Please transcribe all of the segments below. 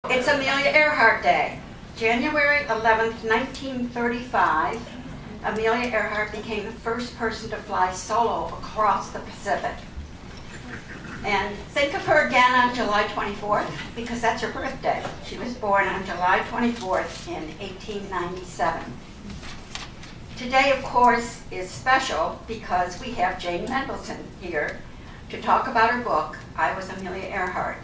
It's Amelia Earhart Day. January 11th, 1935, Amelia Earhart became the first person to fly solo across the Pacific. And think of her again on July 24th, because that's her birthday. She was born on July 24th in 1897. Today, of course, is special because we have Jane Mendelsohn here to talk about her book, I Was Amelia Earhart.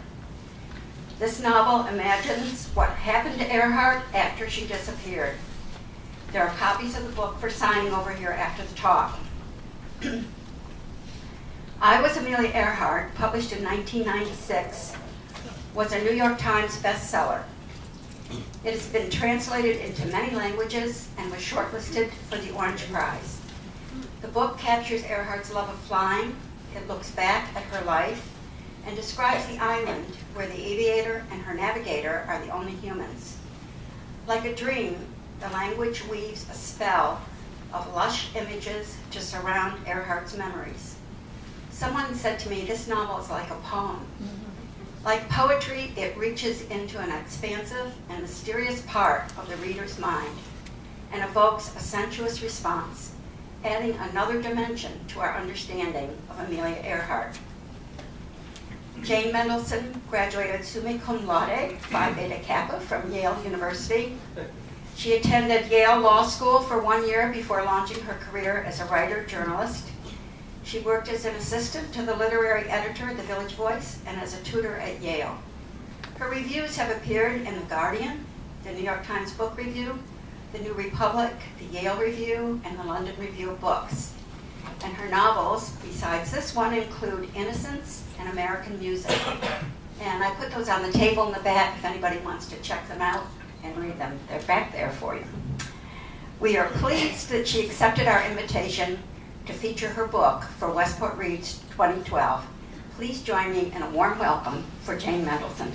This novel imagines what happened to Earhart after she disappeared. There are copies of the book for signing over here after the talk. I Was Amelia Earhart, published in 1996, was a New York Times bestseller. It has been translated into many languages and was shortlisted for the Orange Prize. The book captures Earhart's love of flying. It looks back at her life and describes the island where the aviator and her navigator are the only humans. Like a dream, the language weaves a spell of lush images to surround Earhart's memories. Someone said to me, this novel is like a poem. Like poetry, it reaches into an expansive and mysterious part of the reader's mind and evokes a sensuous response, adding another dimension to our understanding of Amelia Earhart. Jane Mendelsohn graduated summa cum laude, Phi Beta Kappa, from Yale University. She attended Yale Law School for 1 year before launching her career as a writer-journalist. She worked as an assistant to the literary editor at the Village Voice and as a tutor at Yale. Her reviews have appeared in The Guardian, the New York Times Book Review, the New Republic, the Yale Review, and the London Review of Books. And her novels, besides this one, include Innocence and American Music. And I put those on the table in the back if anybody wants to check them out and read them. They're back there for you. We are pleased that she accepted our invitation to feature her book for WestportREADS 2012. Please join me in a warm welcome for Jane Mendelsohn.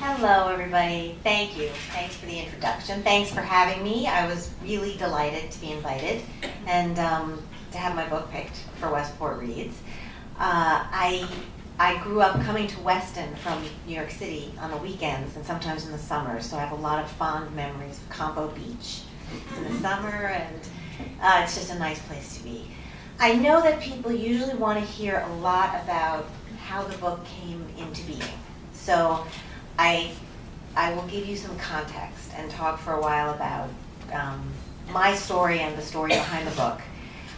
Hello, everybody. Thank you. Thanks for the introduction. Thanks for having me. I was really delighted to be invited and to have my book picked for WestportREADS. I grew up coming to Weston from New York City on the weekends and sometimes in the summer, so I have a lot of fond memories of Combo Beach in the summer, and it's just a nice place to be. I know that people usually want to hear a lot about how the book came into being, so I will give you some context and talk for a while about my story and the story behind the book.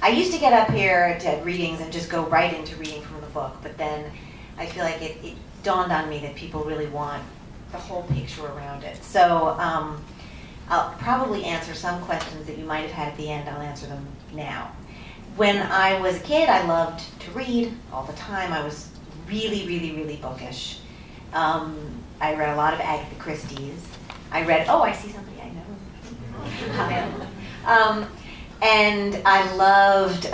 I used to get up here to readings and just go right into reading from the book, but then I feel like it dawned on me that people really want the whole picture around it. So I'll probably answer some questions that you might have had at the end. I'll answer them now. When I was a kid, I loved to read all the time. I was really, really, really bookish. I read a lot of Agatha Christie's. I see somebody I know. And I loved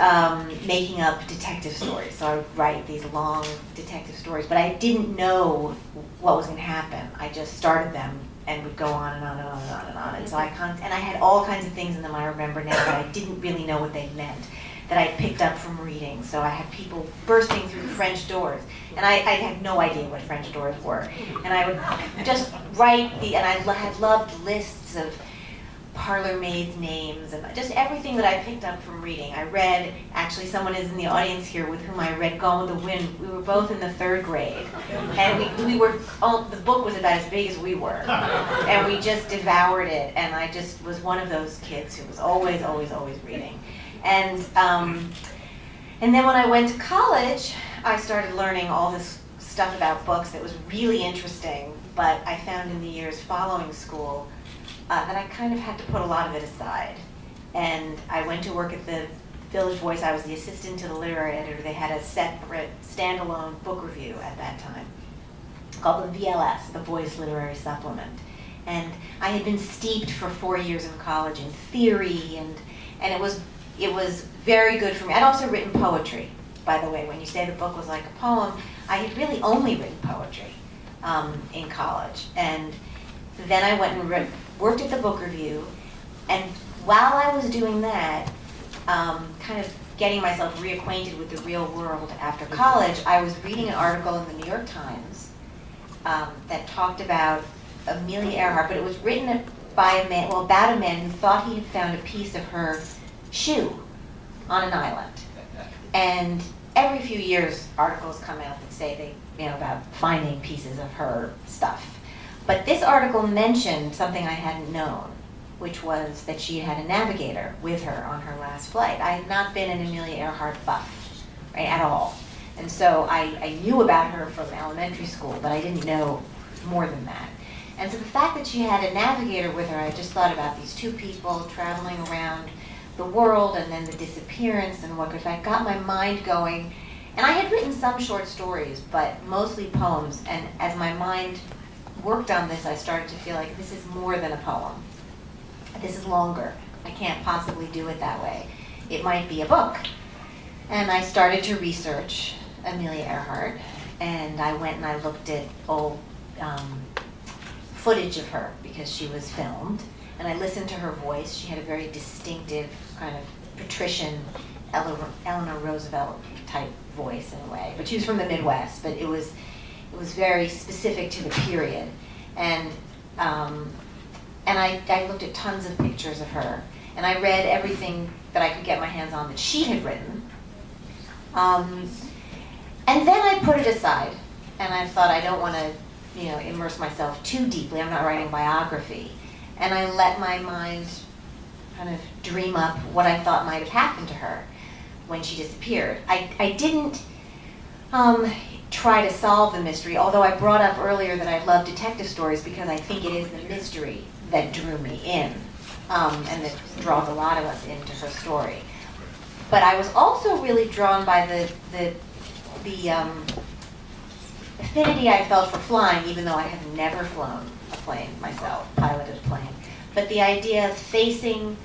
making up detective stories. So I would write these long detective stories, but I didn't know what was going to happen. I just started them and would go on and on and on and on and on. And so I had all kinds of things in them I remember now, but I didn't really know what they meant, that I picked up from reading. So I had people bursting through French doors, and I had no idea what French doors were. And I would just write and I had loved lists of parlor maids' names and just everything that I picked up from reading. I read, actually someone is in the audience here with whom I read Gone with the Wind. We were both in the 3rd grade, and the book was about as big as we were, and we just devoured it, and I just was one of those kids who was always, always, always reading. And then when I went to college, I started learning all this stuff about books that was really interesting, but I found in the years following school that I kind of had to put a lot of it aside. And I went to work at the Village Voice. I was the assistant to the literary editor. They had a separate, standalone book review at that time called the VLS, the Voice Literary Supplement. And I had been steeped for 4 years in college in theory, and it was very good for me. I'd also written poetry, by the way. When you say the book was like a poem, I had really only written poetry in college. And then I went and worked at the book review, and while I was doing that, kind of getting myself reacquainted with the real world after college, I was reading an article in the New York Times that talked about Amelia Earhart, but it was written by a man, well, about a man who thought he had found a piece of her shoe on an island. And every few years, articles come out that say about finding pieces of her stuff. But this article mentioned something I hadn't known, which was that she had a navigator with her on her last flight. I had not been an Amelia Earhart buff, right, at all. And so I knew about her from elementary school, but I didn't know more than that. And so the fact that she had a navigator with her, I just thought about these two people traveling around the world and then the disappearance and what, if I got my mind going. And I had written some short stories, but mostly poems. And as my mind worked on this, I started to feel like this is more than a poem. This is longer. I can't possibly do it that way. It might be a book. And I started to research Amelia Earhart, and I went and I looked at old footage of her because she was filmed, and I listened to her voice. She had a very distinctive kind of patrician Eleanor Roosevelt type voice in a way, but she was from the Midwest, but it was very specific to the period. And I looked at tons of pictures of her, and I read everything that I could get my hands on that she had written. And then I put it aside, and I thought I don't want to, immerse myself too deeply. I'm not writing biography. And I let my mind kind of dream up what I thought might have happened to her when she disappeared. I didn't try to solve the mystery, although I brought up earlier that I love detective stories because I think it is the mystery that drew me in, and that draws a lot of us into her story. But I was also really drawn by the affinity I felt for flying, even though I have never flown a plane myself, piloted a plane. But the idea of facing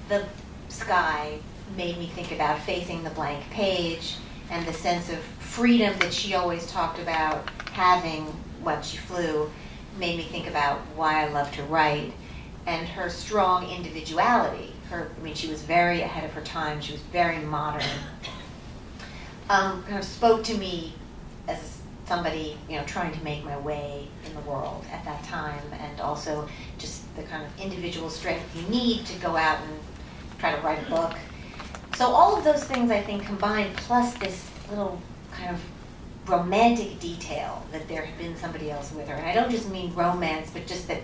the sky made me think about facing the blank page, and the sense of freedom that she always talked about having when she flew made me think about why I love to write, and her strong individuality. She was very ahead of her time. She was very modern. Kind of spoke to me as somebody, trying to make my way in the world at that time, and also just the kind of individual strength you need to go out and try to write a book. So all of those things, I think, combined, plus this little kind of romantic detail that there had been somebody else with her. And I don't just mean romance, but just that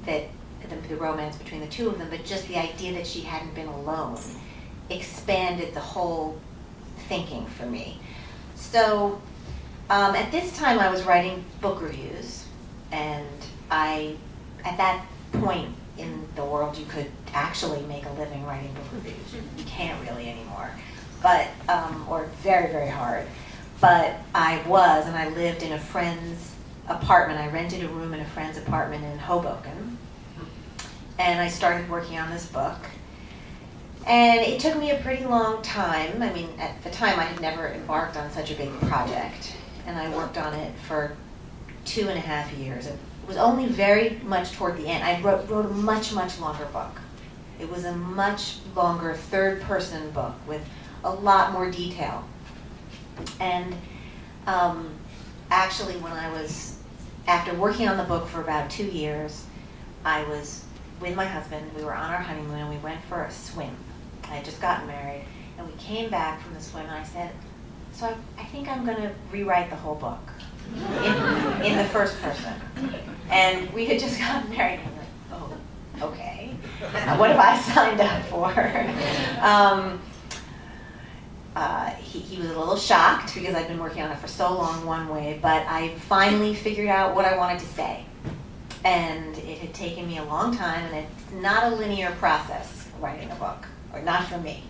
the romance between the two of them, but just the idea that she hadn't been alone expanded the whole thinking for me. So at this time I was writing book reviews, and at that point in the world you could actually make a living writing book reviews. You can't really anymore, but or very, very hard. But I lived in a friend's apartment. I rented a room in a friend's apartment in Hoboken, and I started working on this book. And it took me a pretty long time. At the time I had never embarked on such a big project, and I worked on it for 2.5 years. It was only very much toward the end. I wrote a much, much longer book. It was a much longer third-person book with a lot more detail. And actually, after working on the book for about 2 years, I was with my husband. We were on our honeymoon, and we went for a swim. I had just gotten married, and we came back from the swim, and I said, so I think I'm going to rewrite the whole book in the first person. And we had just gotten married, and I'm like, oh, okay. What have I signed up for? He was a little shocked because I'd been working on it for so long one way, but I finally figured out what I wanted to say. And it had taken me a long time, and it's not a linear process, writing a book, or not for me.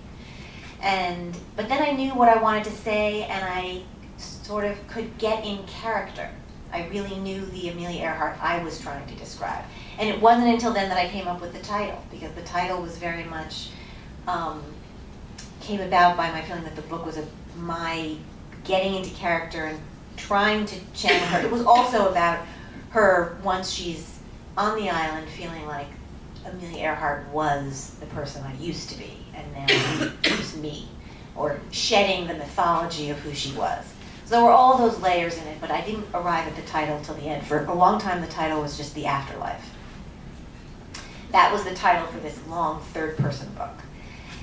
But then I knew what I wanted to say, and I sort of could get in character. I really knew the Amelia Earhart I was trying to describe. And it wasn't until then that I came up with the title, because the title was very much came about by my feeling that the book was my getting into character and trying to channel her. It was also about her, once she's on the island, feeling like Amelia Earhart was the person I used to be, and now it's just me. or shedding the mythology of who she was. So there were all those layers in it, but I didn't arrive at the title till the end. For a long time, the title was just The Afterlife. That was the title for this long third-person book.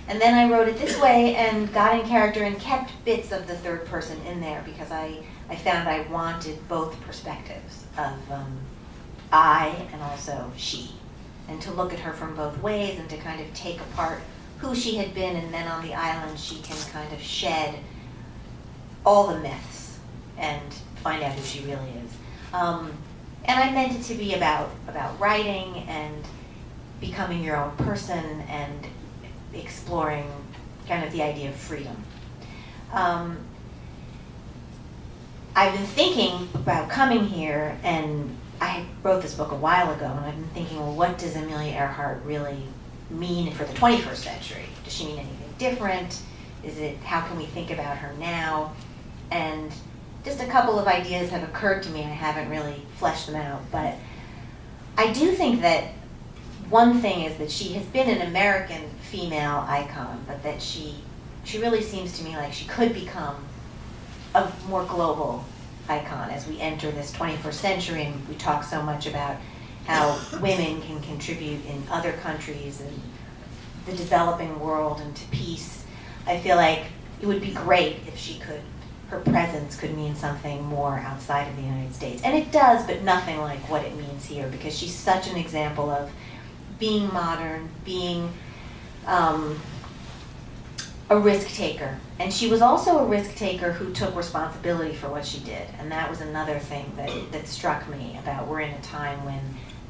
And then I wrote it this way and got in character and kept bits of the third person in there because I found I wanted both perspectives of I and also she. And to look at her from both ways and to kind of take apart who she had been, and then on the island she can kind of shed all the myths and find out who she really is. And I meant it to be about writing and becoming your own person and exploring kind of the idea of freedom. I've been thinking about coming here, and I wrote this book a while ago, and I've been thinking, well, what does Amelia Earhart really mean for the 21st century? Does she mean anything different? How can we think about her now? And just a couple of ideas have occurred to me, and I haven't really fleshed them out, but I do think that one thing is that she has been an American female icon, but that she really seems to me like she could become a more global icon as we enter this 21st century, and we talk so much about how women can contribute in other countries and the developing world and to peace. I feel like it would be great if her presence could mean something more outside of the United States. And it does, but nothing like what it means here, because she's such an example of being modern, being a risk taker. And she was also a risk taker who took responsibility for what she did. And that was another thing that struck me about we're in a time when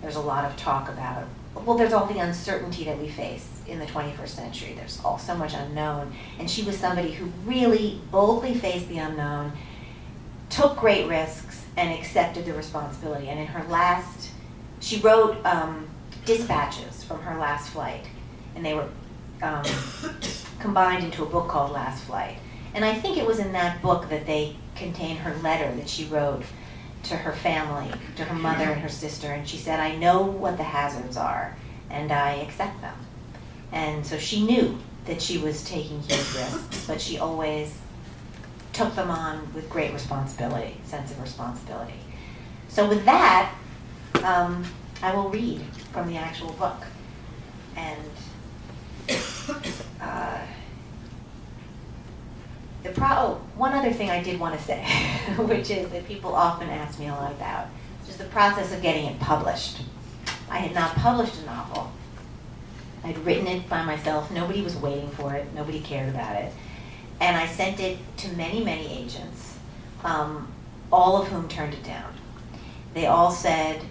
there's a lot of talk about, well, there's all the uncertainty that we face in the 21st century. There's so much unknown. And she was somebody who really boldly faced the unknown, took great risks, and accepted the responsibility. And in her she wrote dispatches from her last flight. And they were combined into a book called Last Flight. And I think it was in that book that they contain her letter that she wrote to her family, to her mother and her sister, and she said, I know what the hazards are, and I accept them. And so she knew that she was taking huge risks, but she always took them on with great responsibility, sense of responsibility. So with that, I will read from the actual book. And one other thing I did want to say, which is that people often ask me a lot about, is the process of getting it published. I had not published a novel. I'd written it by myself. Nobody was waiting for it. Nobody cared about it. And I sent it to many, many agents, all of whom turned it down. They all said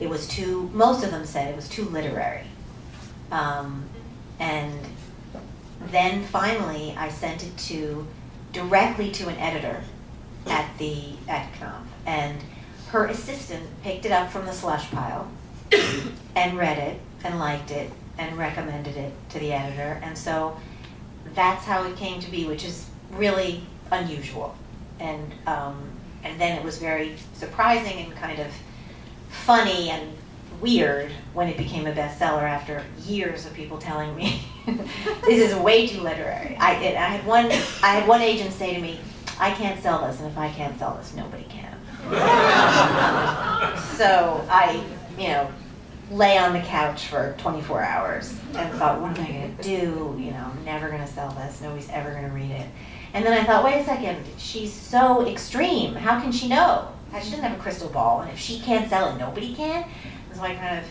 most of them said it was too literary. And then finally I sent it directly to an editor at Knopf, and her assistant picked it up from the slush pile and read it and liked it and recommended it to the editor, and so that's how it came to be, which is really unusual. And then it was very surprising and kind of funny and weird when it became a bestseller after years of people telling me this is way too literary. I had one agent say to me, I can't sell this, and if I can't sell this, nobody can. So I, lay on the couch for 24 hours and thought, what am I going to do? I'm never going to sell this. Nobody's ever going to read it. And then I thought, wait a second, she's so extreme. How can she know? She doesn't have a crystal ball, and if she can't sell it, nobody can. So I kind of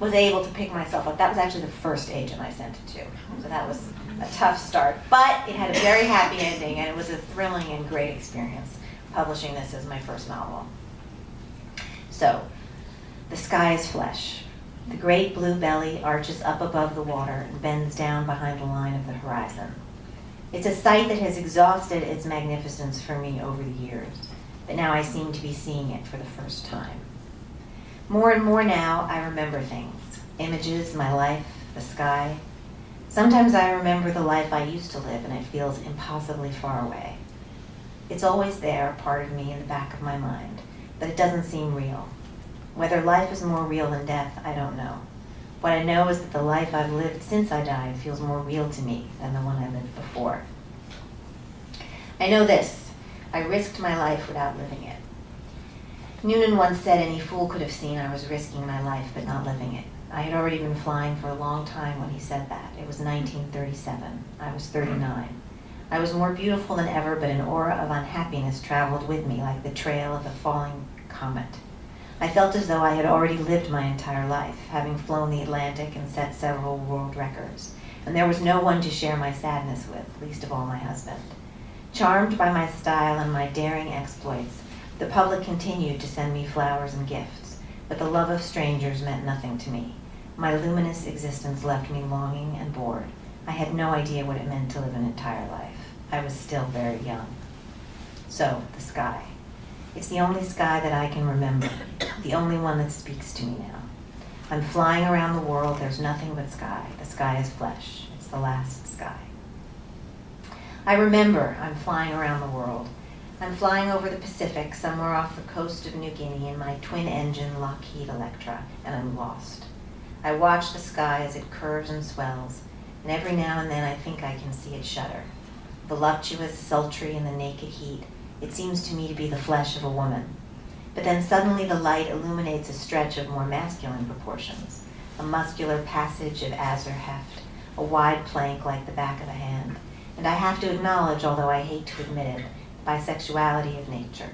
was able to pick myself up. That was actually the first agent I sent it to. So that was a tough start. But it had a very happy ending, and it was a thrilling and great experience publishing this as my first novel. So, the sky is flesh. The great blue belly arches up above the water and bends down behind the line of the horizon. It's a sight that has exhausted its magnificence for me over the years, but now I seem to be seeing it for the first time. More and more now, I remember things. Images, my life, the sky. Sometimes I remember the life I used to live, and it feels impossibly far away. It's always there, part of me in the back of my mind, but it doesn't seem real. Whether life is more real than death, I don't know. What I know is that the life I've lived since I died feels more real to me than the one I lived before. I know this. I risked my life without living it. Noonan once said any fool could have seen I was risking my life but not living it. I had already been flying for a long time when he said that. It was 1937. I was 39. I was more beautiful than ever, but an aura of unhappiness traveled with me like the trail of a falling comet. I felt as though I had already lived my entire life, having flown the Atlantic and set several world records, and there was no one to share my sadness with, least of all my husband. Charmed by my style and my daring exploits, the public continued to send me flowers and gifts, but the love of strangers meant nothing to me. My luminous existence left me longing and bored. I had no idea what it meant to live an entire life. I was still very young. So, the sky. It's the only sky that I can remember, the only one that speaks to me now. I'm flying around the world, there's nothing but sky. The sky is flesh. It's the last sky. I remember I'm flying around the world. I'm flying over the Pacific, somewhere off the coast of New Guinea in my twin-engine Lockheed Electra, and I'm lost. I watch the sky as it curves and swells, and every now and then I think I can see it shudder. Voluptuous, sultry in the naked heat, it seems to me to be the flesh of a woman. But then suddenly the light illuminates a stretch of more masculine proportions, a muscular passage of azure heft, a wide plank like the back of a hand. And I have to acknowledge, although I hate to admit it, bisexuality of nature.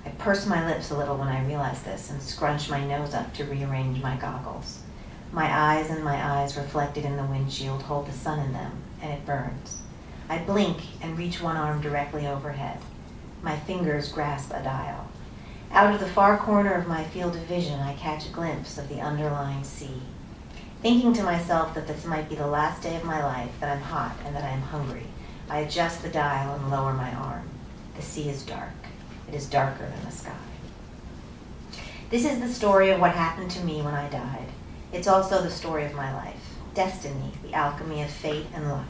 I purse my lips a little when I realize this and scrunch my nose up to rearrange my goggles. My eyes reflected in the windshield hold the sun in them, and it burns. I blink and reach one arm directly overhead. My fingers grasp a dial. Out of the far corner of my field of vision, I catch a glimpse of the underlying sea. Thinking to myself that this might be the last day of my life, that I'm hot and that I am hungry, I adjust the dial and lower my arm. The sea is dark. It is darker than the sky. This is the story of what happened to me when I died. It's also the story of my life. Destiny, the alchemy of fate and luck.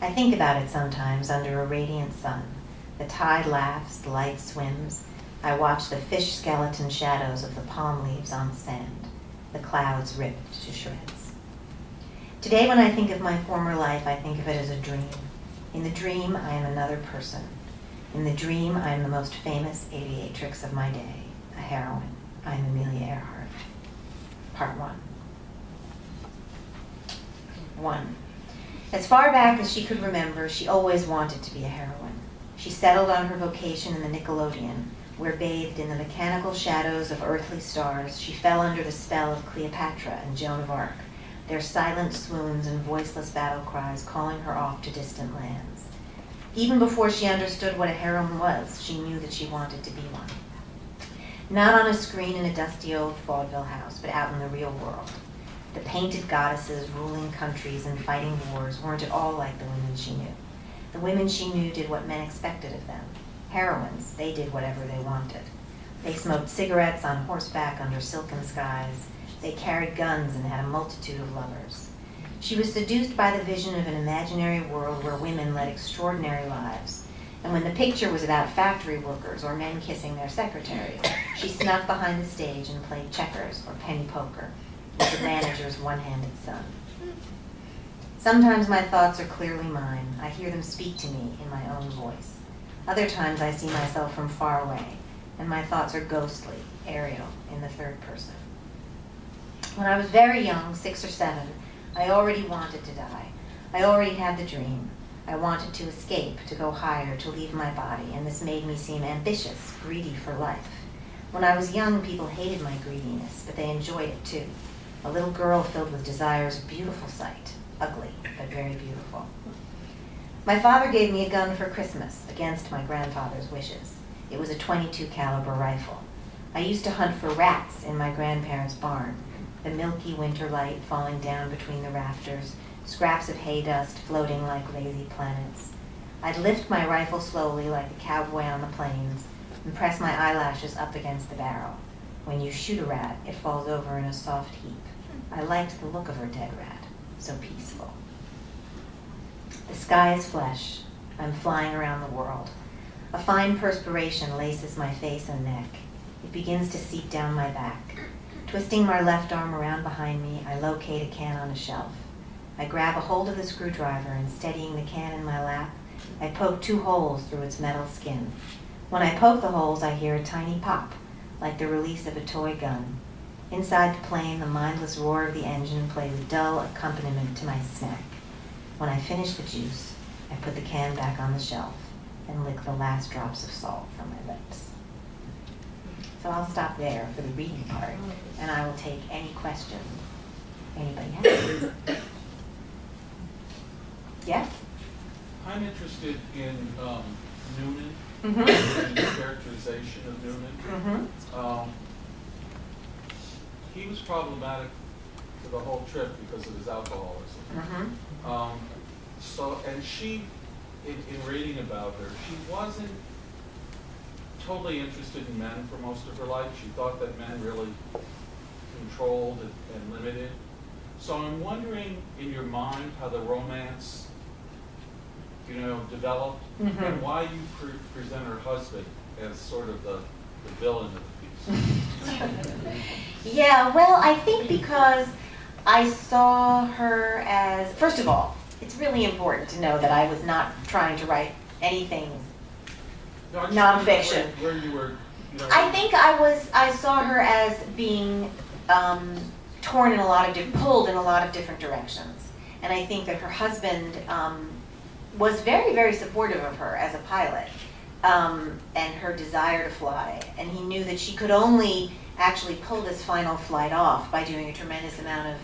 I think about it sometimes under a radiant sun. The tide laughs, the light swims. I watch the fish skeleton shadows of the palm leaves on sand. The clouds ripped to shreds. Today when I think of my former life, I think of it as a dream. In the dream, I am another person. In the dream, I am the most famous aviatrix of my day, a heroine. I am Amelia Earhart. Part 1. 1. As far back as she could remember, she always wanted to be a heroine. She settled on her vocation in the Nickelodeon, where bathed in the mechanical shadows of earthly stars, she fell under the spell of Cleopatra and Joan of Arc, their silent swoons and voiceless battle cries calling her off to distant lands. Even before she understood what a heroine was, she knew that she wanted to be one. Not on a screen in a dusty old vaudeville house, but out in the real world. The painted goddesses ruling countries and fighting wars weren't at all like the women she knew. The women she knew did what men expected of them. Heroines, they did whatever they wanted. They smoked cigarettes on horseback under silken skies. They carried guns and had a multitude of lovers. She was seduced by the vision of an imaginary world where women led extraordinary lives. And when the picture was about factory workers or men kissing their secretaries, she snuck behind the stage and played checkers or penny poker with the manager's one-handed son. Sometimes my thoughts are clearly mine. I hear them speak to me in my own voice. Other times I see myself from far away, and my thoughts are ghostly, aerial, in the third person. When I was very young, 6 or 7, I already wanted to die. I already had the dream. I wanted to escape, to go higher, to leave my body, and this made me seem ambitious, greedy for life. When I was young, people hated my greediness, but they enjoyed it too. A little girl filled with desire is a beautiful sight. Ugly, but very beautiful. My father gave me a gun for Christmas, against my grandfather's wishes. It was a .22 caliber rifle. I used to hunt for rats in my grandparents' barn, the milky winter light falling down between the rafters, scraps of hay dust floating like lazy planets. I'd lift my rifle slowly like a cowboy on the plains and press my eyelashes up against the barrel. When you shoot a rat, it falls over in a soft heap. I liked the look of her dead rat. So peaceful. The sky is flesh. I'm flying around the world. A fine perspiration laces my face and neck. It begins to seep down my back. Twisting my left arm around behind me, I locate a can on a shelf. I grab a hold of the screwdriver and steadying the can in my lap, I poke 2 holes through its metal skin. When I poke the holes, I hear a tiny pop, like the release of a toy gun. Inside the plane, the mindless roar of the engine plays a dull accompaniment to my snack. When I finish the juice, I put the can back on the shelf and lick the last drops of salt from my lips. So I'll stop there for the reading part, and I will take any questions anybody has. Yes? I'm interested in Noonan Mm-hmm. and the characterization of Noonan. Mm-hmm. He was problematic for the whole trip because of his alcoholism. Mm-hmm. And she, in reading about her, she wasn't totally interested in men for most of her life. She thought that men really controlled and limited. So I'm wondering, in your mind, how the romance, developed, Mm-hmm. and why you present her husband as sort of the villain of the piece. Yeah, well, I think because I saw her as, first of all, it's really important to know that I was not trying to write anything No, I just nonfiction. wondered where you were, I think I saw her as being torn in a lot of pulled in a lot of different directions. And I think that her husband was very, very supportive of her as a pilot and her desire to fly. And he knew that she could only actually pull this final flight off by doing a tremendous amount of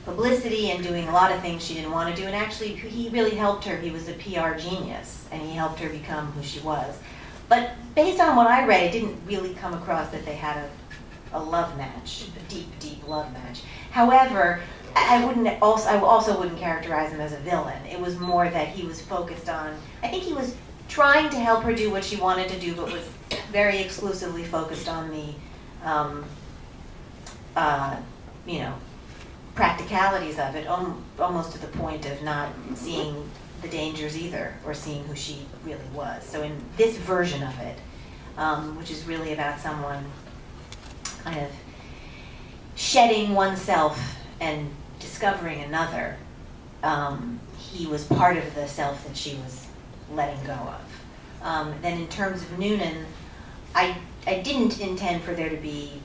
publicity and doing a lot of things she didn't want to do. And actually, he really helped her. He was a PR genius, and he helped her become who she was. But based on what I read, it didn't really come across that they had a love match, a deep, deep love match. However, I also wouldn't characterize him as a villain. It was more that he was focused on, I think he was trying to help her do what she wanted to do, but was very exclusively focused on the, practicalities of it, almost to the point of not seeing the dangers either, or seeing who she really was. So in this version of it, which is really about someone kind of shedding oneself and discovering another, he was part of the self that she was letting go of. Then in terms of Noonan, I didn't intend for there to be,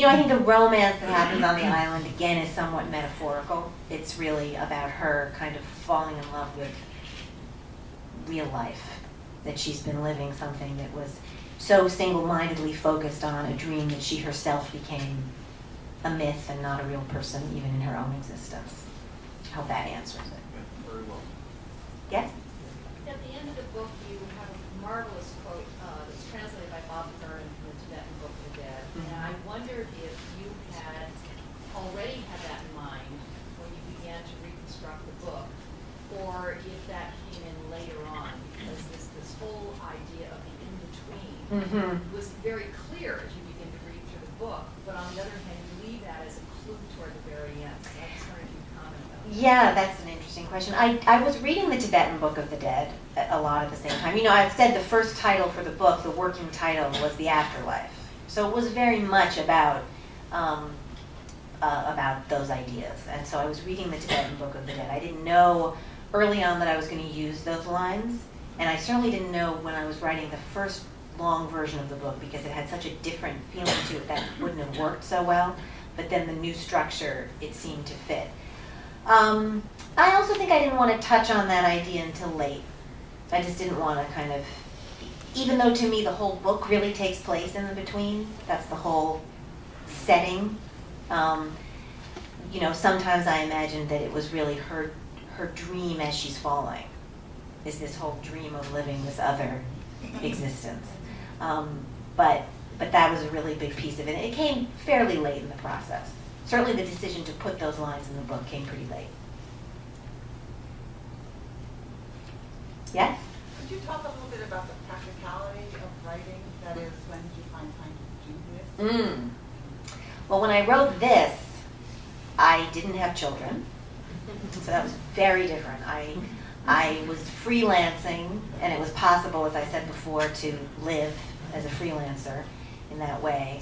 I think the romance that happens on the island, again, is somewhat metaphorical. It's really about her kind of falling in love with real life, that she's been living something that was so single-mindedly focused on a dream that she herself became a myth and not a real person, even in her own existence. I hope that answers it. Yeah, very well. Yes? At the end of the book, you have a marvelous quote that's translated by Bob Curran from the Tibetan Book of the Dead. And I wondered if you had already had that in mind when you began to reconstruct the book, or if that came in later on, because this whole idea of the in-between was very clear as you begin to read through the book, but on the other hand, you leave that as a clue toward the very end. So I just wondered if you'd comment about that. Yeah, that's an interesting question. I was reading the Tibetan Book of the Dead a lot at the same time. I've said the first title for the book, the working title, was The Afterlife. So it was very much about those ideas. And so I was reading the Tibetan Book of the Dead. I didn't know early on that I was going to use those lines, and I certainly didn't know when I was writing the first long version of the book, because it had such a different feeling to it that it wouldn't have worked so well. But then the new structure, it seemed to fit. I also think I didn't want to touch on that idea until late. I just didn't want to kind of, even though to me the whole book really takes place in the between, that's the whole setting. Sometimes I imagined that it was really her dream as she's falling, is this whole dream of living this other existence. But that was a really big piece of it. It came fairly late in the process. Certainly the decision to put those lines in the book came pretty late. Yes? Could you talk a little bit about the practicality of writing? That is, when did you find time to do this? Well, when I wrote this, I didn't have children, so that was very different. I was freelancing, and it was possible, as I said before, to live as a freelancer in that way.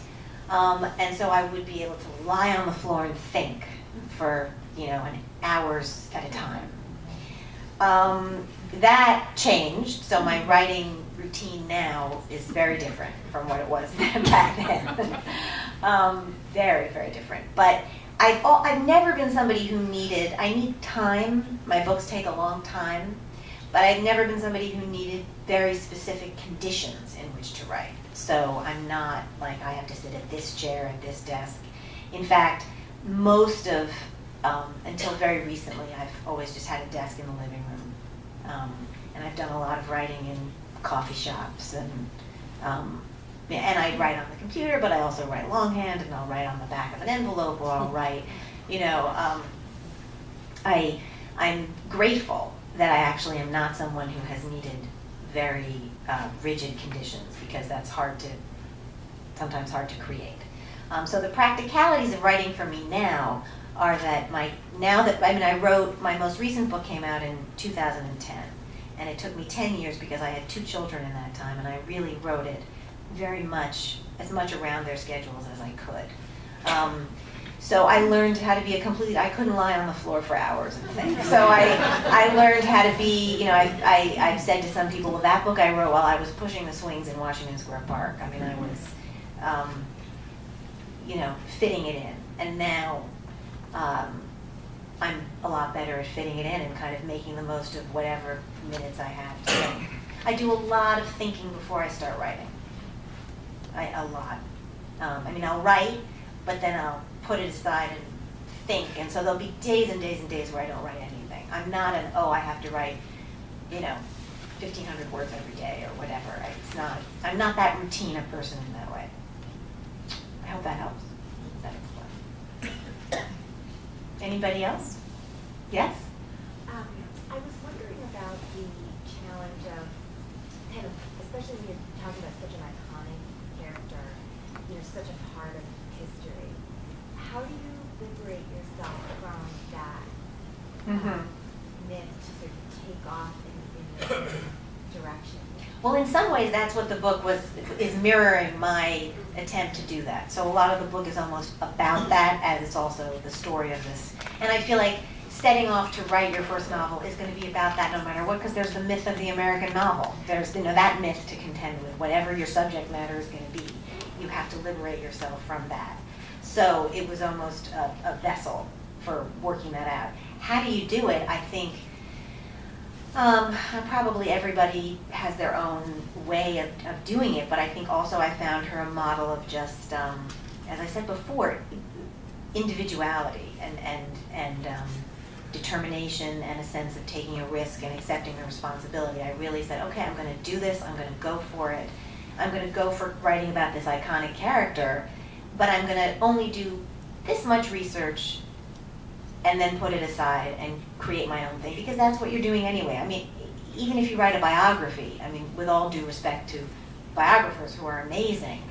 And so I would be able to lie on the floor and think for, an hours at a time. That changed, so my writing routine now is very different from what it was back then. Very, very different. But I've never been somebody who I need time. My books take a long time, but I've never been somebody who needed very specific conditions in which to write. So I'm not like I have to sit at this chair at this desk. In fact, most of, until very recently, I've always just had a desk in the living room. And I've done a lot of writing in coffee shops, and I write on the computer, but I also write longhand, and I'll write on the back of an envelope, or I'll write, I'm grateful that I actually am not someone who has needed very rigid conditions, because that's sometimes hard to create. So the practicalities of writing for me now are that I wrote, my most recent book came out in 2010, and it took me 10 years because I had 2 children in that time, and I really wrote it as much around their schedules as I could. So I learned how to be I couldn't lie on the floor for hours and things. So I learned how to be, I've said to some people, well, that book I wrote while I was pushing the swings in Washington Square Park. I mean, I was, fitting it in. And now I'm a lot better at fitting it in and kind of making the most of whatever minutes I have to think. I do a lot of thinking before I start writing. A lot. I'll write, but then I'll put it aside and think. And so there'll be days and days and days where I don't write anything. I'm not I have to write, 1,500 words every day or whatever. I'm not that routine a person in that way. I hope that helps. That explains. Anybody else? Yes? I was wondering about the challenge of kind of, especially when you're talking about such an iconic character, such a part of history. How do you liberate yourself from that myth to sort of take off in your direction? Well, in some ways, that's what the book is mirroring my attempt to do that. So a lot of the book is almost about that, as it's also the story of this. And I feel like setting off to write your first novel is going to be about that no matter what, because there's the myth of the American novel. There's that myth to contend with. Whatever your subject matter is going to be, you have to liberate yourself from that. So it was almost a vessel for working that out. How do you do it? I think probably everybody has their own way of doing it, but I think also I found her a model of just, as I said before, individuality and determination and a sense of taking a risk and accepting the responsibility. I really said, okay, I'm going to do this, I'm going to go for it. I'm going to go for writing about this iconic character, but I'm going to only do this much research and then put it aside and create my own thing, because that's what you're doing anyway. I mean, even if you write a biography, with all due respect to biographers who are amazing,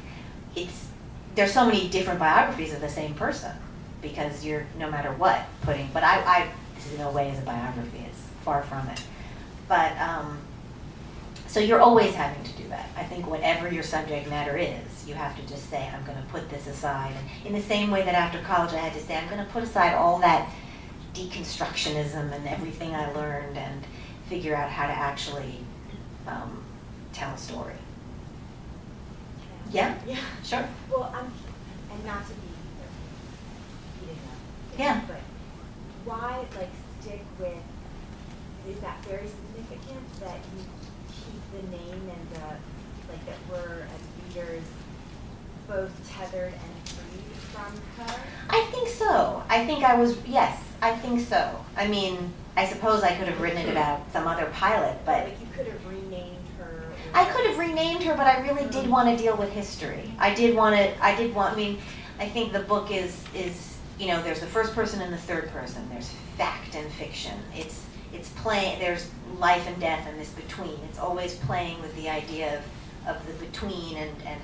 there's so many different biographies of the same person, because you're, no matter what, but this is no way as a biography, it's far from it. But, so you're always having to do that. I think whatever your subject matter is, you have to just say, I'm going to put this aside. And in the same way that after college I had to say, I'm going to put aside all that deconstructionism and everything I learned and figure out how to actually tell a story. Yeah? Yeah. Sure. Well, and not to be repeating that. Yeah. But why, stick with, is that very significant that you keep the name and that we're, as readers, both tethered and freed from her? I think so. Yes, I think so. I suppose I could have written it about some other pilot, but you could have renamed her. I could have renamed her, but I really did want to deal with history. I think the book is there's the first person and the third person. There's fact and fiction. It's playing, there's life and death and this between. It's always playing with the idea of the between and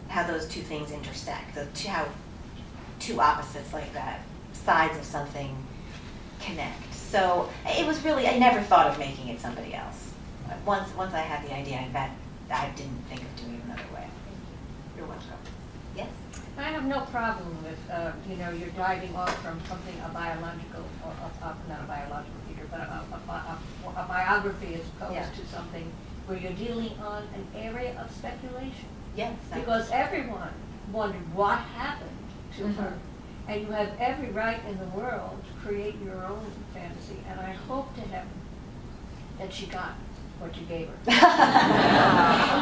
how those two things intersect. How two opposites like that, sides of something, connect. So it was really, I never thought of making it somebody else. Once I had the idea, I didn't think of doing it another way. You're welcome. Yes? I have no problem with, you're diving off from something, a biological, or not a biological figure, a biography as opposed Yeah. to something where you're dealing on an area of speculation. Yes. Because everyone wondered what happened to Mhm. her. And you have every right in the world to create your own fantasy. And I hope to heaven that she got what you gave her.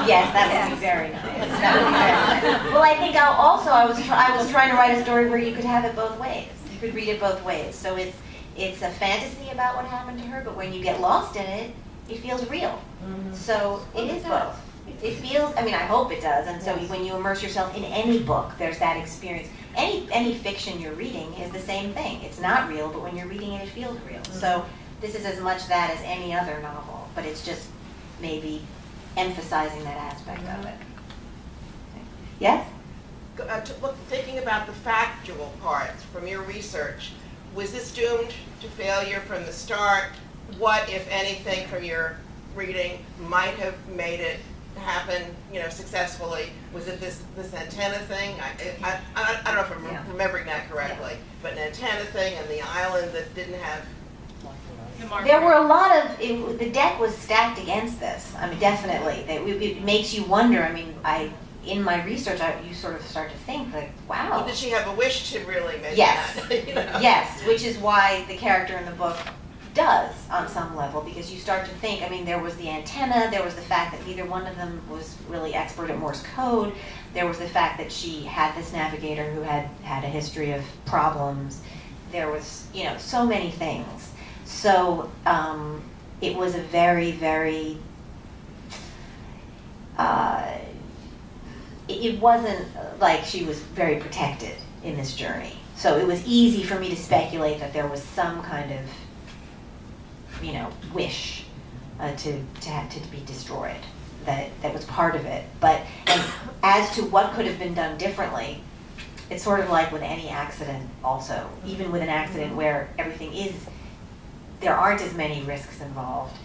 Yes, that would be very nice. That would be very nice. Well, I think I was trying to write a story where you could have it both ways. You could read it both ways. So it's a fantasy about what happened to her, but when you get lost in it, it feels real. Mhm. So it is both. It feels, I mean, I hope it does. And so when you immerse yourself in any book, there's that experience. Any fiction you're reading is the same thing. It's not real, but when you're reading it, it feels real. So this is as much that as any other novel, but it's just maybe emphasizing that aspect of it. Yes? Thinking about the factual parts from your research, was this doomed to failure from the start? What, if anything, from your reading might have made it happen, successfully? Was it this antenna thing? I don't know if I'm Yeah. remembering that correctly, but an antenna thing and the island that didn't have. There were a lot of, the deck was stacked against this. I mean, definitely. It makes you wonder. I mean, in my research, you sort of start to think like, wow. Well, did she have a wish to really make Yes. that? Yes, which is why the character in the book does on some level, because you start to think, I mean, there was the antenna, there was the fact that neither one of them was really expert at Morse code, there was the fact that she had this navigator who had a history of problems, there was, so many things. So it was a very, very, it wasn't like she was very protected in this journey. So it was easy for me to speculate that there was some kind of, wish to be destroyed. That was part of it. But as to what could have been done differently, it's sort of like with any accident also. Even with an accident where there aren't as many risks involved.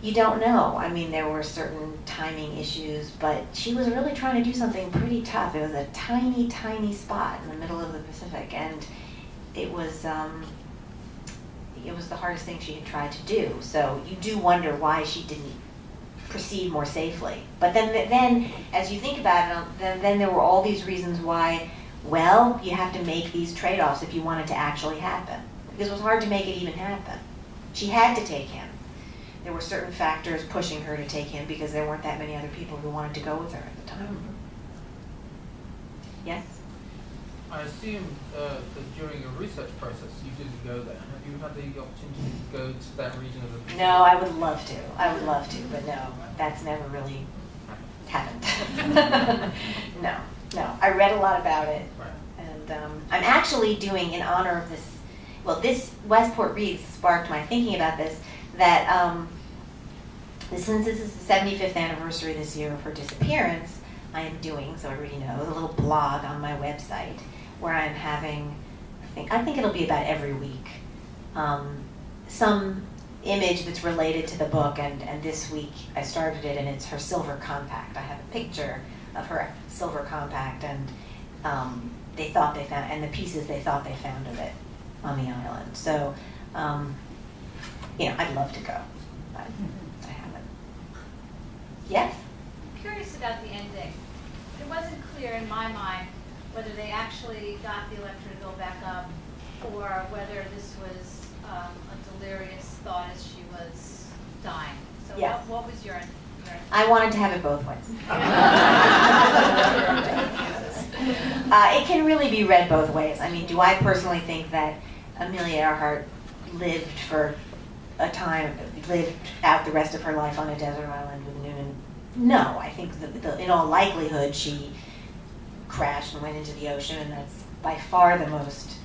You don't know. I mean, there were certain timing issues, but she was really trying to do something pretty tough. It was a tiny, tiny spot in the middle of the Pacific, and it was the hardest thing she had tried to do. So you do wonder why she didn't proceed more safely. But then as you think about it, then there were all these reasons why, well, you have to make these trade-offs if you want it to actually happen. Because it was hard to make it even happen. She had to take him. There were certain factors pushing her to take him because there weren't that many other people who wanted to go with her at the time. Yes? I assume that during your research process you didn't go there. Have you had the opportunity to go to that region of the Pacific? No, I would love to, but no, that's never really happened. No. I read a lot about it, Right. and I'm actually doing, in honor of this, this WestportREADS sparked my thinking about this, that since this is the 75th anniversary this year of her disappearance, I am doing, so everybody knows, a little blog on my website where I'm having, I think it'll be about every week, some image that's related to the book, and this week I started it, and it's her silver compact. I have a picture of her silver compact, and they thought they found, and the pieces they thought they found of it on the island. So, I'd love to go, but I haven't. Yes? Curious about the ending. It wasn't clear in my mind whether they actually got the electric bill back up or whether this was a delirious thought as she was dying. So Yes. what was your I wanted to have it both ways. It can really be read both ways. I mean, do I personally think that Amelia Earhart lived out the rest of her life on a desert island with Noonan? No, I think that in all likelihood she crashed and went into the ocean, and that's by far the most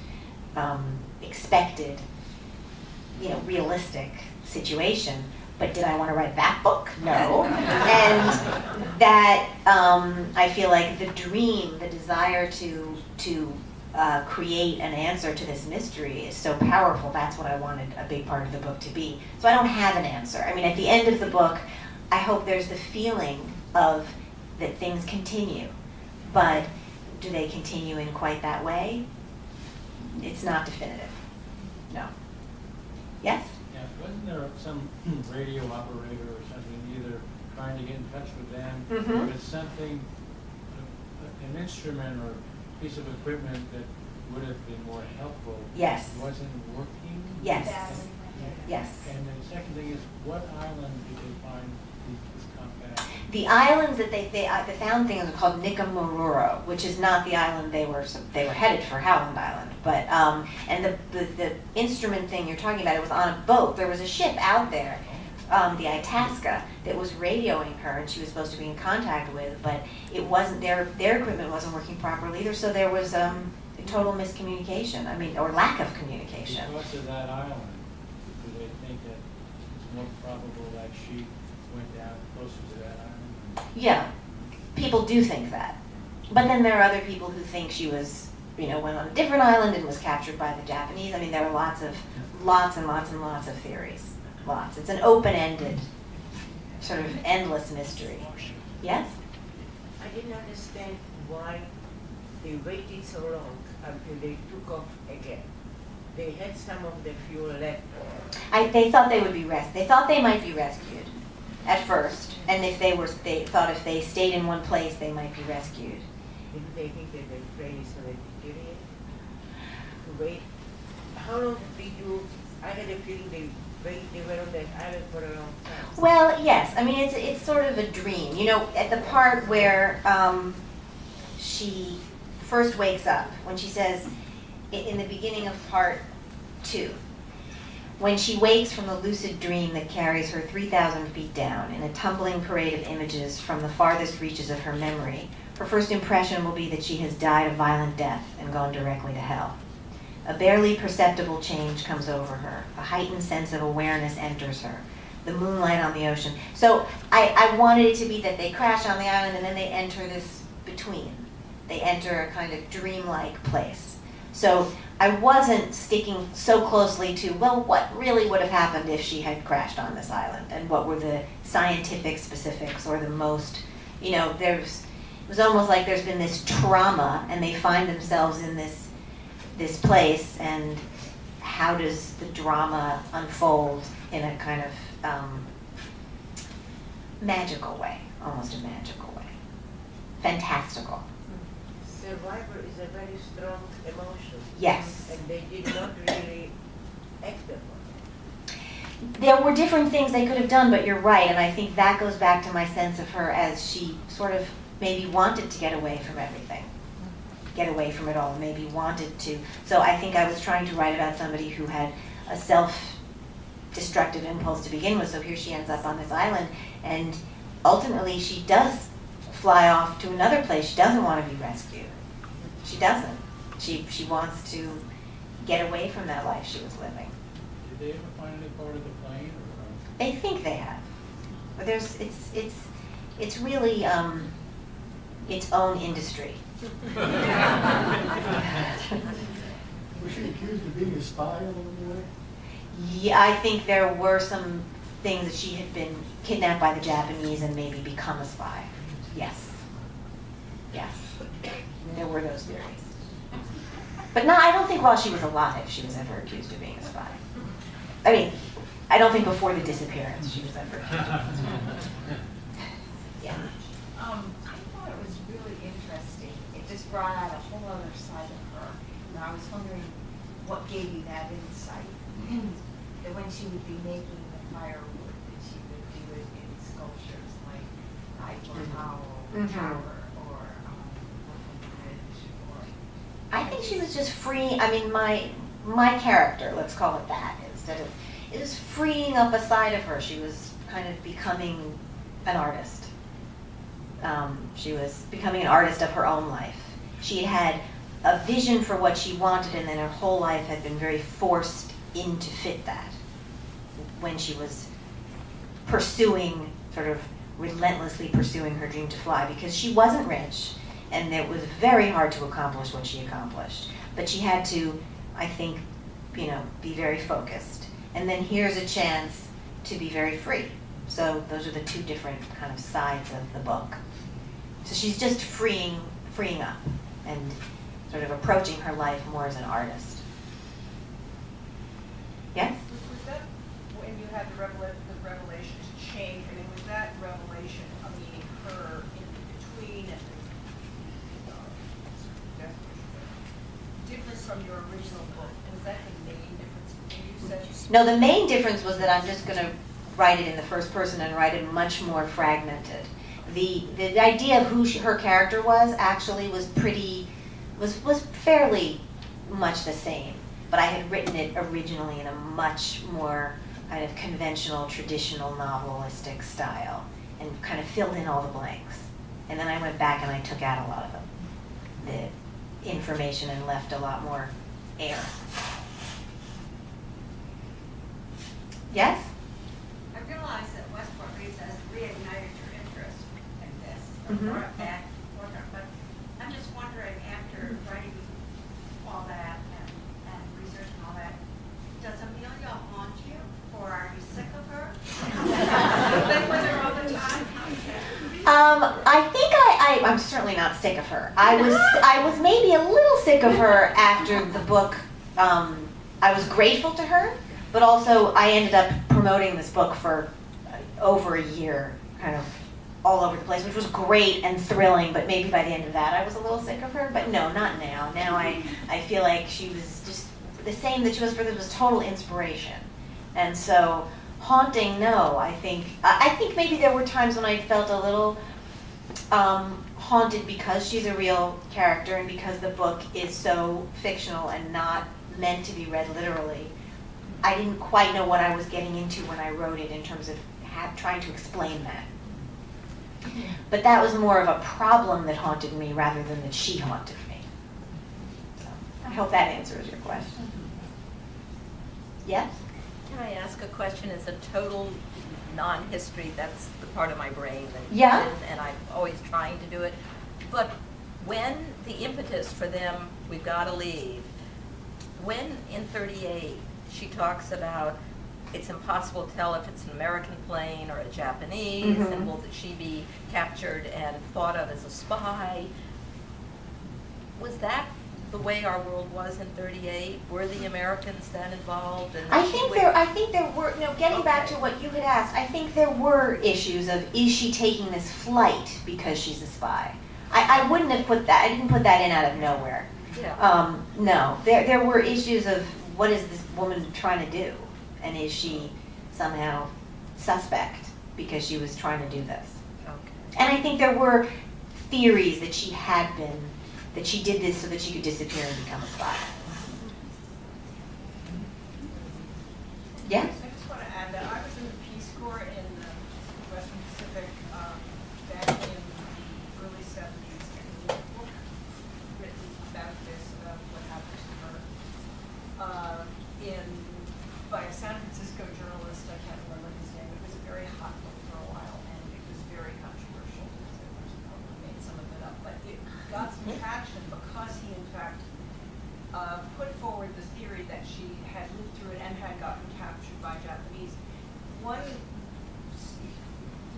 expected, realistic situation. But did I want to write that book? No. And that I feel like the dream, the desire to create an answer to this mystery is so powerful. That's what I wanted a big part of the book to be. So I don't have an answer. I mean, at the end of the book, I hope there's the feeling of that things continue. But do they continue in quite that way? It's not definitive. No. Yes? Yeah. there some radio operator or something, either trying to get in touch with them, Mhm. or it's something, an instrument or piece of equipment that would have been more helpful? Yes. Wasn't working? Yes. Yes. And the second thing is, what island did they find this compact? The islands that they found things are called Nikamururo, which is not the island they were headed for, Howland Island. But and the instrument thing you're talking about, it was on a boat. There was a ship out there, the Itasca, that was radioing her, and she was supposed to be in contact with, but it wasn't their equipment wasn't working properly either. So there was a total miscommunication. I mean, or lack of communication. Because of that island, do they think that it's more probable that she went down closer to that island? Yeah, people do think that. But then there are other people who think she was, went on a different island and was captured by the Japanese. I mean, there are lots and lots of theories. Lots. It's an open-ended, sort of endless mystery. Yes? I didn't understand why they waited so long until they took off again. They had some of the fuel left. They thought they would be They thought they might be rescued at first, and they thought if they stayed in one place, they might be rescued. Didn't they think that the plane is going to deteriorate? To wait. How long did you? I had a feeling they were on that island for a long time. Well, yes. I mean, it's sort of a dream. At the part where she first wakes up, when she says, in the beginning of part 2, when she wakes from the lucid dream that carries her 3,000 feet down in a tumbling parade of images from the farthest reaches of her memory, her first impression will be that she has died a violent death and gone directly to hell. A barely perceptible change comes over her. A heightened sense of awareness enters her. The moonlight on the ocean. So I wanted it to be that they crash on the island and then they enter this between. They enter a kind of dreamlike place. So I wasn't sticking so closely to, what really would have happened if she had crashed on this island, and what were the scientific specifics or the most, it was almost like there's been this trauma and they find themselves in this place, and how does the drama unfold in a kind of magical way, almost a magical way, fantastical. Survivor is a very strong emotion. Yes. And they did not really act upon it. There were different things they could have done, but you're right, and I think that goes back to my sense of her as she sort of maybe wanted to get away from everything, get away from it all, maybe wanted to. So I think I was trying to write about somebody who had a self-destructive impulse to begin with, so here she ends up on this island, and ultimately she does fly off to another place. She doesn't want to be rescued. She doesn't. She wants to get away from that life she was living. Did they ever find any part of the plane? Or? They think they have, but it's really its own industry. Was she accused of being a spy along the way? Yeah, I think there were some things that she had been kidnapped by the Japanese and maybe become a spy. Yes. Yes. There were those theories. But no, I don't think while she was alive she was ever accused of being a spy. I mean, I don't think before the disappearance she was ever accused of being a spy. Yeah. I thought it was really interesting. It just brought out a whole other side of her. And I was wondering what gave you that insight. That when she would be making the firewood, that she would do it in sculptures like Eiffel Tower or Bridge or. I think she was just free. I mean, my character, let's call it that, instead of, it was freeing up a side of her. She was kind of becoming an artist. She was becoming an artist of her own life. She had a vision for what she wanted, and then her whole life had been very forced in to fit that. When she was pursuing, sort of relentlessly pursuing her dream to fly, because she wasn't rich, and it was very hard to accomplish what she accomplished. But she had to, I think, be very focused. And then here's a chance to be very free. So those are the two different kind of sides of the book. So she's just freeing up and sort of approaching her life more as an artist. Yes? Was that when you had had the revelations change. I mean, was that revelation, meaning her in between and different from your original book? Was that the main difference? You said No, the main difference was that I'm just going to write it in the first person and write it much more fragmented. The idea of who her character was actually was fairly much the same, but I had written it originally in a much more kind of conventional, traditional novelistic style and kind of filled in all the blanks. And then I went back and I took out a lot of the information and left a lot more air. Yes? I realize that Westport Reads has reignited your interest in this, Mhm. brought it back, but I'm just wondering, after writing all that and researching all that, does Amelia haunt you, or are you sick of her? Live with her all the time? I think I'm certainly not sick of her. I was maybe a little sick of her after the book. I was grateful to her, but also I ended up promoting this book for over a year, kind of all over the place, which was great and thrilling, but maybe by the end of that I was a little sick of her. But no, not now. Now I feel like she was just the same that she was for this was total inspiration. And so haunting, no, I think maybe there were times when I felt a little haunted because she's a real character and because the book is so fictional and not meant to be read literally. I didn't quite know what I was getting into when I wrote it in terms of trying to explain that. But that was more of a problem that haunted me rather than that she haunted me. So I hope that answers your question. Yes? Can I ask a question? As a total non-history, that's the part of my brain that Yeah. and I'm always trying to do it. But when the impetus for them, we've got to leave, when in 38 she talks about it's impossible to tell if it's an American plane or a Japanese, Mhm. and will she be captured and thought of as a spy? Was that the way our world was in 38? Were the Americans then involved? And I think there were, getting back to what you had asked, I think there were issues of, is she taking this flight because she's a spy? I wouldn't have put that, I didn't put that in out of nowhere. Yeah. No, there were issues of what is this woman trying to do? And is she somehow suspect because she was trying to do this? Okay. And I think there were theories that she did this so that she could disappear and become a spy. Yes? I just want to add that I was in the Peace Corps in the Western Pacific back in the early 70s, and there was a book written about this, about what happened to her, by a San Francisco journalist. I can't remember his name. It was a very hot book for a while, and it was very controversial. I made some of it up, but it got some traction because he, in fact, put forward the theory that she had lived through it and had gotten captured by Japanese. There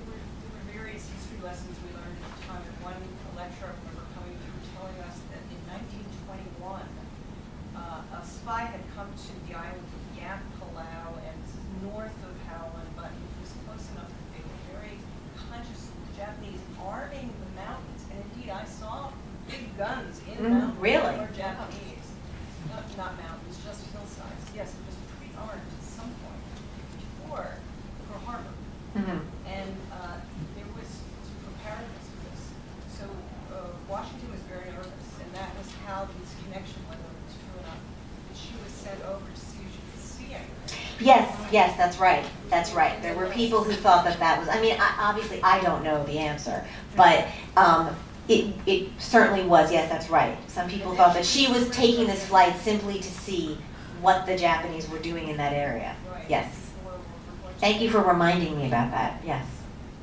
were various history lessons we learned at the time. And one lecturer I remember coming through telling us that in 1921, a spy had come to the island of Yamp, Palau, and this is north of Howland, but it was close enough that they were very conscious of the Japanese arming the mountains. And indeed, I saw big guns in mountains really? that were Japanese. Not mountains, just hillsides. Yes, it was pre-armed at some point for harbor. Mm-hmm. And there was some preparedness for this. So Washington was very nervous, and that was how this connection, whether it was true or not, that she was sent over to see if she could see anything. Yes, that's right. That's right. There were people who thought that was, obviously I don't know the answer, but it certainly was, yes, that's right. Some people thought that she was taking this flight simply to see what the Japanese were doing in that area. Right. Yes. Thank you for reminding me about that, yes.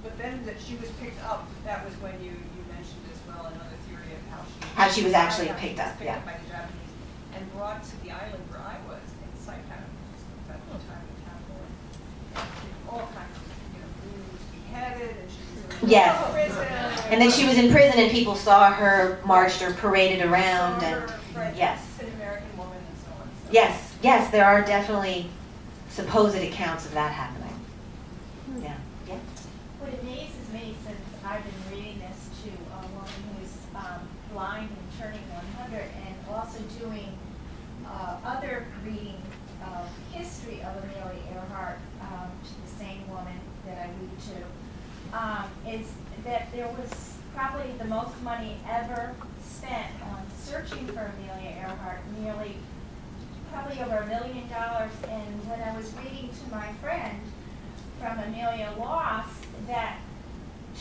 But then that she was picked up, that was when you mentioned as well another theory of How she was actually how she picked was up, yeah. by the Japanese and brought to the island where I was in Saipan, which was at the time the capital, and all kinds of, wounds, beheaded, and she was in Yes. prison. And then she was in prison and people saw her marched or paraded around and, yes. An American woman and so on. So. Yes, there are definitely supposed accounts of that happening. Yeah. Yeah. What amazes me, since I've been reading this to a woman who's blind and turning 100, and also doing other reading of history of Amelia Earhart to the same woman that I read to, is that there was probably the most money ever spent on searching for Amelia Earhart, nearly probably over $1 million. And when I was reading to my friend from Amelia Lost, that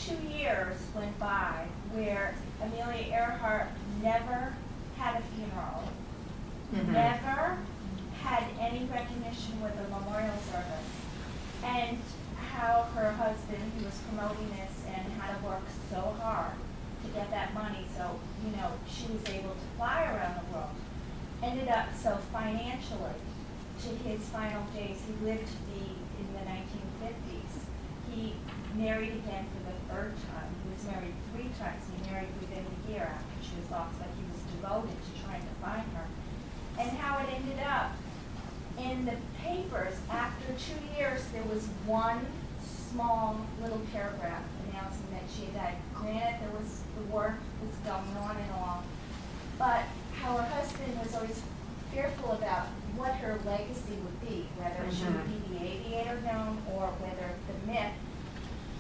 2 years went by where Amelia Earhart never had a funeral, never had any recognition with a memorial service, and how her husband, who was promoting this and had to work so hard to get that money so, she was able to fly around the world, ended up so financially to his final days. He lived to be in the 1950s. He married again for the 3rd time. He was married 3 times. He married within a year after she was lost, but he was devoted to trying to find her. And how it ended up in the papers, after 2 years, there was one small little paragraph announcing that she had died. Granted, there was the war was going on and all, but how her husband was always fearful about what her legacy would be, whether she would be the aviator known or whether the myth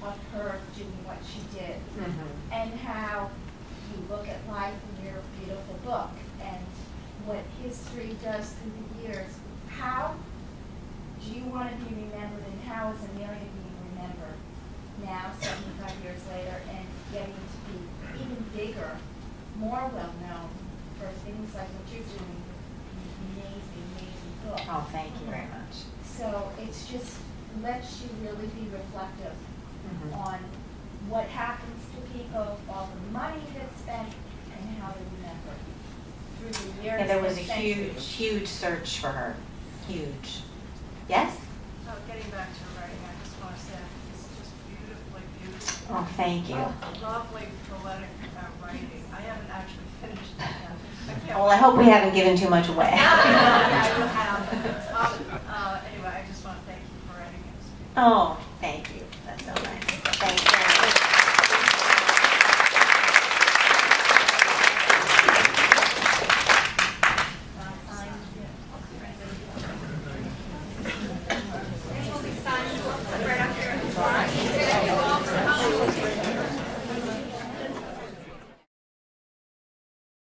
of her doing what she did. And how you look at life in your beautiful book and what history does through the years. How do you want to be remembered, and how is Amelia being remembered now, 75 years later, and getting to be even bigger, more well known for things like what you're doing, amazing, amazing book. Oh, thank you very much. So it's just lets you really be reflective on what happens to people, all the money that's spent, and how they remember through the years. Yeah, there was a and centuries. huge, huge search for her. Huge. Yes? Getting back to writing, I just want to say it's just beautifully, beautiful. Oh, thank you. Lovely poetic writing. I haven't actually finished it yet. Well, I hope we haven't given too much away. I will have. Anyway, I just want to thank you for writing it. Oh,